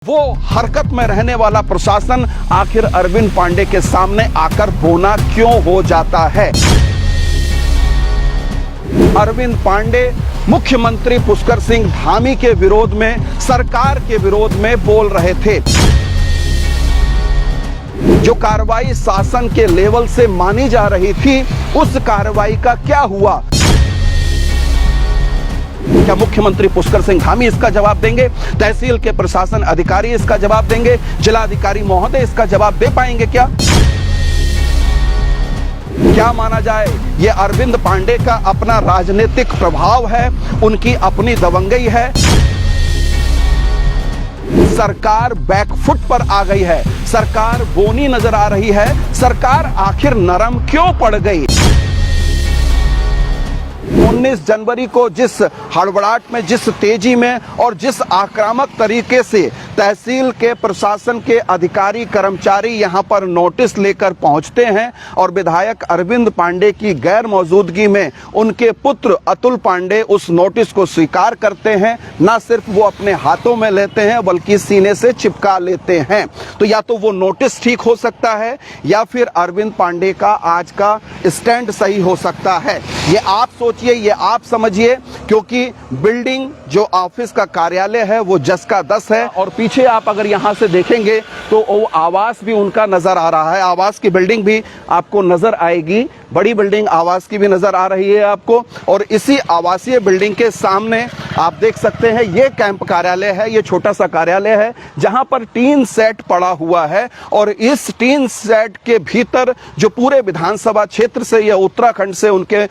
वो हरकत में रहने वाला प्रशासन आखिर अरविंद पांडे के सामने आकर बोना क्यों हो जाता है। अरविंद पांडे मुख्यमंत्री पुष्कर सिंह धामी के विरोध में, सरकार के विरोध में बोल रहे थे। जो कार्रवाई शासन के लेवल से मानी जा रही थी, उस कार्रवाई का क्या हुआ? क्या मुख्यमंत्री पुष्कर सिंह धामी इसका जवाब देंगे? तहसील के प्रशासन अधिकारी इसका जवाब देंगे? जिलाधिकारी महोदय इसका जवाब दे पाएंगे क्या? क्या माना जाए, ये अरविंद पांडे का अपना राजनीतिक प्रभाव है, उनकी अपनी दबंगई है। सरकार बैकफुट पर आ गई है, सरकार बोनी नजर आ रही है। सरकार आखिर नरम क्यों पड़ गई? 19 जनवरी को जिस हड़बड़ाहट में, जिस तेजी में और जिस आक्रामक तरीके से तहसील के प्रशासन के अधिकारी कर्मचारी यहां पर नोटिस लेकर पहुंचते हैं और विधायक अरविंद पांडे की गैर मौजूदगी में उनके पुत्र अतुल पांडे उस नोटिस को स्वीकार करते हैं, ना सिर्फ वो अपने हाथों में लेते हैं बल्कि सीने से चिपका लेते हैं। तो या तो वो नोटिस ठीक हो सकता है या फिर अरविंद पांडे का आज का स्टैंड सही हो सकता है। ये आप सोचिए, ये आप समझिए, क्योंकि बिल्डिंग जो ऑफिस का कार्यालय है वो 10 का 10 है और पीछे आप अगर यहां से देखेंगे तो वो आवास भी उनका नजर आ रहा है। आवास की बिल्डिंग भी आपको नजर आएगी, बड़ी बिल्डिंग आवास की भी नजर आ रही है आपको। और इसी आवासीय बिल्डिंग के सामने आप देख सकते हैं ये कैंप कार्यालय है, ये छोटा सा कार्यालय है जहां पर टीन सेट पड़ा हुआ है। और इस टीन सेट के भीतर जो पूरे विधानसभा क्षेत्र से या उत्तराखंड से उनके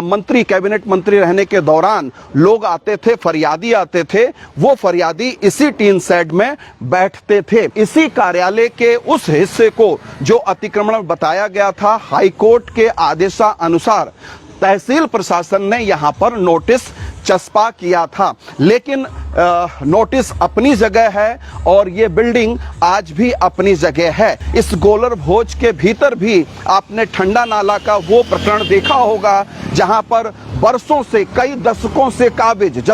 मंत्री, कैबिनेट मंत्री रहने के दौरान लोग आते थे, फरियादी आते थे, वो फरियादी इसी टीन सेट में बैठते थे। इसी कार्यालय के उस हिस्से को जो अतिक्रमण बताया गया था, हाईकोर्ट के आदेशानुसार तहसील प्रशासन ने यहां पर नोटिस चस्पा किया था। लेकिन नोटिस अपनी जगह है और ये बिल्डिंग आज भी अपनी जगह है। इस गोलर भोज के भीतर भी आपने ठंडा नाला का वो प्रकरण देखा होगा जहां पर बरसों से, कई दशकों से काबिज,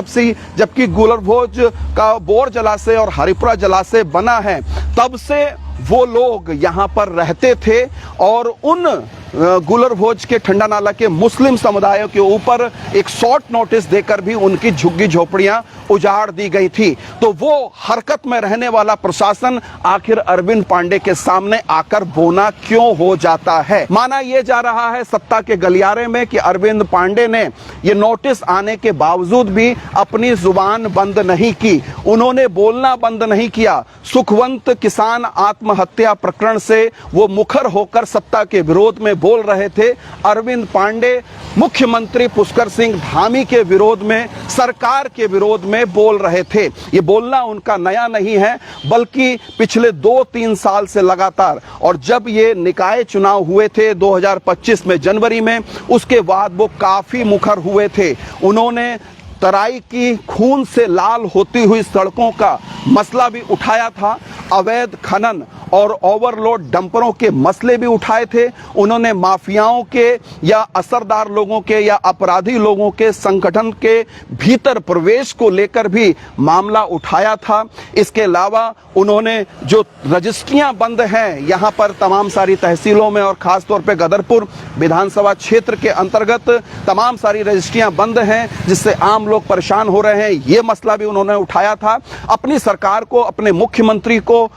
जबकि गोलर भोज का बोर जलाशय और हरिपुरा जलाशय बना है, तब से वो लोग यहां पर रहते थे और उन गुलर भोज के ठंडा नाला के मुस्लिम समुदायों के ऊपर एक शॉर्ट नोटिस देकर भी उनकी झुग्गी झोपड़ियां उजाड़ दी गई थी। तो वो हरकत में रहने वाला प्रशासन आखिर अरविंद पांडे के सामने आकर बोना क्यों हो जाता है? माना यह जा रहा है सत्ता के गलियारे में कि अरविंद पांडे ने ये नोटिस आने के बावजूद भी अपनी जुबान बंद नहीं की, उन्होंने बोलना बंद नहीं किया। सुखवंत किसान आत्महत्या प्रकरण से वो मुखर होकर सत्ता के विरोध में बोल रहे थे। अरविंद पांडे मुख्यमंत्री पुष्कर सिंह धामी के विरोध में, सरकार के विरोध में बोल रहे थे। ये बोलना उनका नया नहीं है, बल्कि पिछले 2-3 साल से लगातार। और जब ये निकाय चुनाव हुए थे 2025 में जनवरी में, उसके बाद वो काफी मुखर हुए थे। उन्होंने तराई की खून से लाल होती हुई सड़कों का मसला भी उठाया था, अवैध खनन और ओवरलोड डंपरों के मसले भी उठाए थे। उन्होंने माफियाओं के या असरदार लोगों के या अपराधी लोगों के संगठन के भीतर प्रवेश को लेकर भी मामला उठाया था। इसके अलावा उन्होंने जो रजिस्ट्रियां बंद हैं यहां पर तमाम सारी तहसीलों में और खासतौर पे गदरपुर विधानसभा क्षेत्र के अंतर्गत तमाम सारी रजिस्ट्रियां बंद हैं जिससे आम लोग परेशान हो रहे हैं, ये मसला भी उन्होंने उठाया था। अपनी सरकार को, अपने मुख्यमंत्री को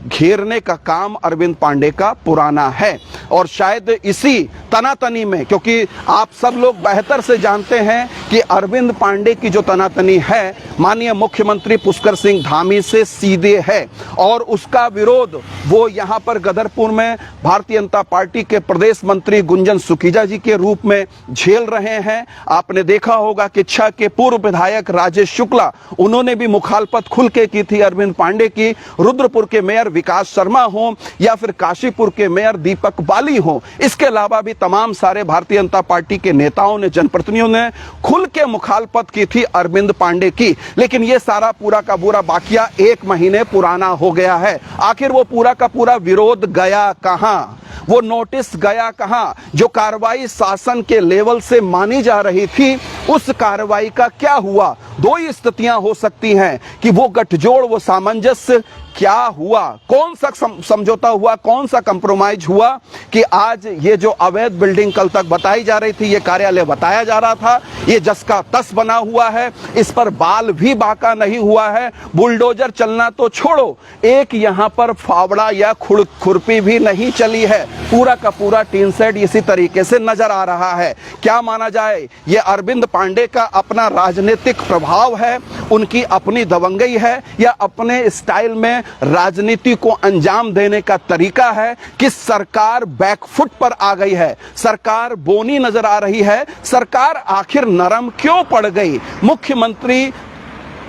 घेरने का काम अरविंद पांडे का पुराना है। और शायद इसी तनातनी में, क्योंकि आप सब लोग बेहतर से जानते हैं कि अरविंद पांडे की जो तनातनी है माननीय मुख्यमंत्री पुष्कर सिंह धामी से सीधे है और उसका विरोध वो यहां पर गदरपुर में भारतीय जनता पार्टी के प्रदेश मंत्री गुंजन सुखीजा जी के रूप में झेल रहे हैं। आपने देखा होगा कि छह के पूर्व विधायक राजेश शुक्ला, उन्होंने भी मुखालफत खुल के की थी अरविंद पांडे की। रुद्रपुर के मेयर विकास शर्मा हो या फिर काशीपुर के मेयर दीपक बाली हो, इसके अलावा भी तमाम सारे भारतीय जनता पार्टी के नेताओं ने, जनप्रतिनिधियों ने खुल के मुखालफत की थी अरविंद पांडे की। लेकिन ये सारा पूरा का पूरा वाकया 1 महीने पुराना हो गया है। आखिर वो पूरा का पूरा विरोध गया कहां? वो नोटिस गया कहां? जो कार्रवाई शासन के लेवल से मानी जा रही थी, उस कार्रवाई का क्या हुआ? दो ही स्थितियां हो सकती हैं कि वो गठजोड़, वो सामंजस्य क्या हुआ, कौन सा समझौता हुआ, कौन सा कंप्रोमाइज हुआ कि आज ये जो अवैध बिल्डिंग कल तक बताई जा रही थी, ये कार्यालय बताया जा रहा था, ये जस का तस बना हुआ है, इस पर बाल भी बाका नहीं हुआ है, बुलडोजर चलना तो छोड़ो, एक यहां पर फावड़ा या खुरपी भी नहीं चली है, पूरा का पूरा टीन शेड इसी तरीके से नजर आ रहा है। क्या माना जाए, ये अरविंद पांडे का अपना राजनीतिक प्रभाव है, उनकी अपनी दबंगई है, या अपने स्टाइल में राजनीति को अंजाम देने का तरीका है कि सरकार बैकफुट पर आ गई है, सरकार बोनी नजर आ रही है, सरकार आखिर नरम क्यों पड़ गई? मुख्यमंत्री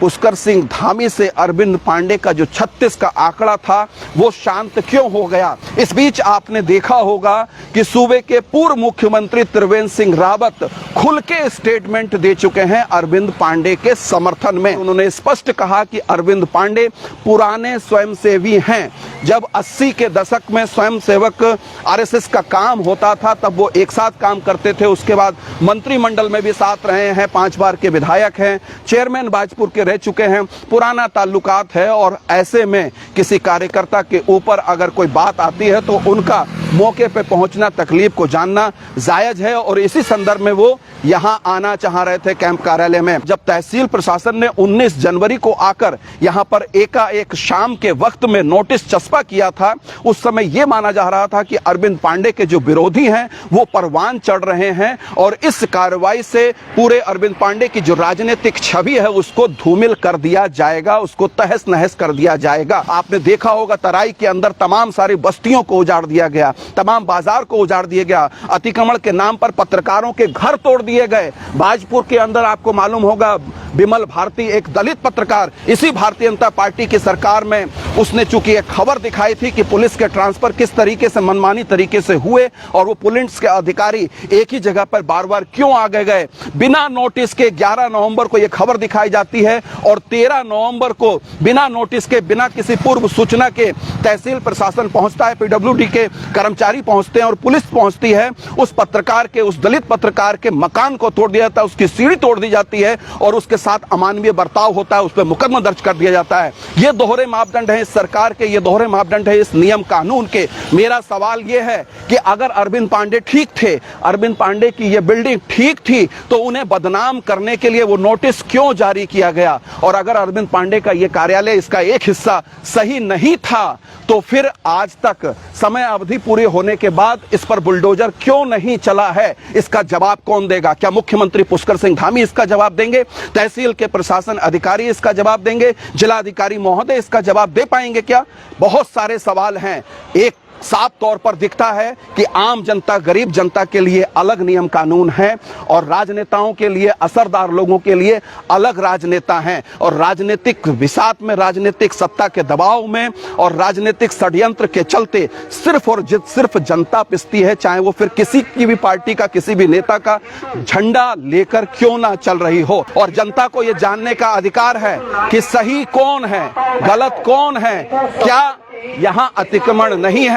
पुष्कर सिंह धामी से अरविंद पांडे का जो 36 का आंकड़ा था वो शांत क्यों हो गया? इस बीच आपने देखा होगा कि सूबे के पूर्व मुख्यमंत्री त्रिवेंद्र सिंह रावत खुल के स्टेटमेंट दे चुके हैं अरविंद पांडे के समर्थन में। उन्होंने स्पष्ट कहा कि अरविंद पांडे पुराने स्वयंसेवी हैं। जब 80 के दशक में स्वयंसेवक आरएसएस का काम होता था तब वो एक साथ काम करते थे, उसके बाद मंत्रिमंडल में भी साथ रहे हैं, 5 बार के विधायक हैं, चेयरमैन बाजपुर के रह चुके हैं, पुराना ताल्लुकात है, और ऐसे में किसी कार्यकर्ता के ऊपर अगर कोई बात आती है तो उनका मौके पे पहुंचना, तकलीफ को जानना जायज है, और इसी संदर्भ में वो यहां आना चाह रहे थे कैंप कार्यालय में। जब तहसील प्रशासन ने 19 जनवरी को आकर यहां पर एकाएक शाम के वक्त में नोटिस चस्पा किया था, उस समय यह माना जा रहा था कि अरविंद पांडे के जो विरोधी हैं वो परवान चढ़ रहे हैं, और इस कार्रवाई से पूरे अरविंद पांडे की जो राजनीतिक छवि है उसको धूमिल कर दिया जाएगा, उसको तहस नहस कर दिया जाएगा। आपने देखा होगा तराई के अंदर तमाम सारी बस्तियों को उजाड़ दिया गया, तमाम बाजार को उजाड़ दिया गया, अतिक्रमण के नाम पर पत्रकारों के घर तोड़ दिए गए। बाजपुर के अंदर आपको मालूम होगा बिमल भारती, एक दलित पत्रकार, इसी भारतीय जनता पार्टी की सरकार में उसने चूंकि एक खबर दिखाई थी कि पुलिस के ट्रांसफर किस तरीके से मनमानी तरीके से हुए और वो पुलिस के अधिकारी एक ही जगह पर बार बार क्यों आगे गए, बिना नोटिस के 11 नवंबर को यह खबर दिखाई जाती है और 13 नवंबर को बिना नोटिस के, बिना किसी पूर्व सूचना के तहसील प्रशासन पहुंचता है, पीडब्ल्यूडी के कर्मचारी पहुंचते हैं और पुलिस पहुंचती है, उस पत्रकार के, उस दलित पत्रकार के मकान को तोड़ दिया जाता है, उसकी सीढ़ी तोड़ दी जाती है और उसके साथ अमानवीय बर्ताव होता है, उस पर मुकदमा दर्ज कर दिया जाता है। ये दोहरे मापदंड है इस सरकार के, ये दोहरे मापदंड है इस नियम कानून के। मेरा सवाल ये है कि अगर अरविंद पांडे ठीक थे, अरविंद पांडे की ये बिल्डिंग ठीक थी, तो उन्हें बदनाम करने के लिए वो नोटिस क्यों जारी किया गया? और अगर अरविंद पांडे का ये कार्यालय, इसका एक हिस्सा सही नहीं था, तो फिर आज तक समय अवधि पूरी होने के बाद इस पर बुलडोजर क्यों नहीं चला है? इसका जवाब कौन देगा? क्या मुख्यमंत्री पुष्कर सिंह धामी इसका जवाब देंगे? तहसील के प्रशासन अधिकारी इसका जवाब देंगे? जिलाधिकारी महोदय इसका जवाब दे पाएंगे क्या? बहुत सारे सवाल हैं। एक साफ तौर पर दिखता है कि आम जनता, गरीब जनता के लिए अलग नियम कानून है और राजनेताओं के लिए, असरदार लोगों के लिए अलग राजनेता हैं, और राजनीतिक विषाद में, राजनीतिक सत्ता के दबाव में और राजनीतिक षड्यंत्र के चलते सिर्फ और सिर्फ जनता पिसती है, चाहे वो फिर किसी की भी पार्टी का, किसी भी नेता का झंडा लेकर क्यों ना चल रही हो। और जनता को यह जानने का अधिकार है कि सही कौन है, गलत कौन है। क्या यहां अतिक्रमण नहीं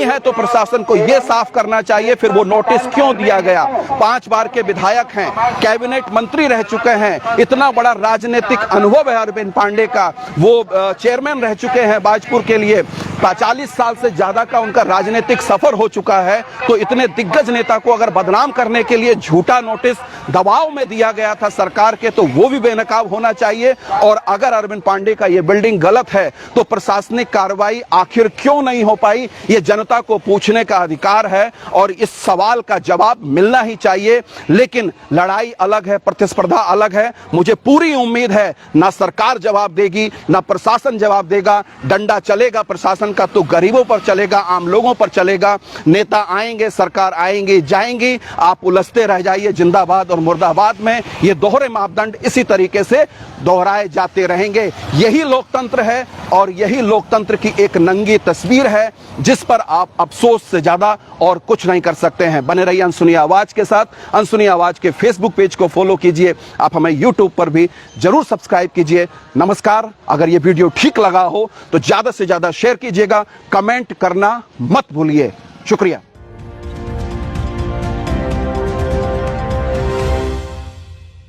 है तो प्रशासन को यह साफ करना चाहिए फिर वो नोटिस क्यों दिया गया। 5 बार के विधायक हैं, कैबिनेट मंत्री रह चुके हैं, इतना बड़ा राजनीतिक अनुभव है अरविंद पांडे का, वो चेयरमैन रह चुके हैं बाजपुर के लिए, 40 साल से ज्यादा का उनका राजनीतिक सफर हो चुका है। तो इतने दिग्गज नेता को अगर बदनाम करने के लिए झूठा नोटिस दबाव में दिया गया था सरकार के, तो वो भी बेनकाब होना चाहिए। और अगर अरविंद पांडे का ये बिल्डिंग गलत है तो प्रशासनिक कार्रवाई आखिर क्यों नहीं हो पाई, ये जनता को पूछने का अधिकार है और इस सवाल का जवाब मिलना ही चाहिए। लेकिन लड़ाई अलग है, प्रतिस्पर्धा अलग है। मुझे पूरी उम्मीद है ना सरकार जवाब देगी, ना प्रशासन जवाब देगा। डंडा चलेगा प्रशासन का तो गरीबों पर चलेगा, आम लोगों पर चलेगा। नेता आएंगे, सरकार आएंगे, जाएंगी, आप उलझते रह जाइए जिंदाबाद और मुर्दाबाद में। ये दोहरे मापदंड इसी तरीके से दोहराए जाते रहेंगे। यही लोकतंत्र है और यही लोकतंत्र की एक नंगी तस्वीर है जिस पर आप अफसोस से ज्यादा और कुछ नहीं कर सकते हैं। बने रहिए अनसुनी आवाज के साथ। अनसुनी आवाज के फेसबुक पेज को फॉलो कीजिए, आप हमें यूट्यूब पर भी जरूर सब्सक्राइब कीजिए। नमस्कार। अगर ये वीडियो ठीक लगा हो तो ज्यादा से ज्यादा शेयर कीजिएगा, कमेंट करना मत भूलिए। शुक्रिया।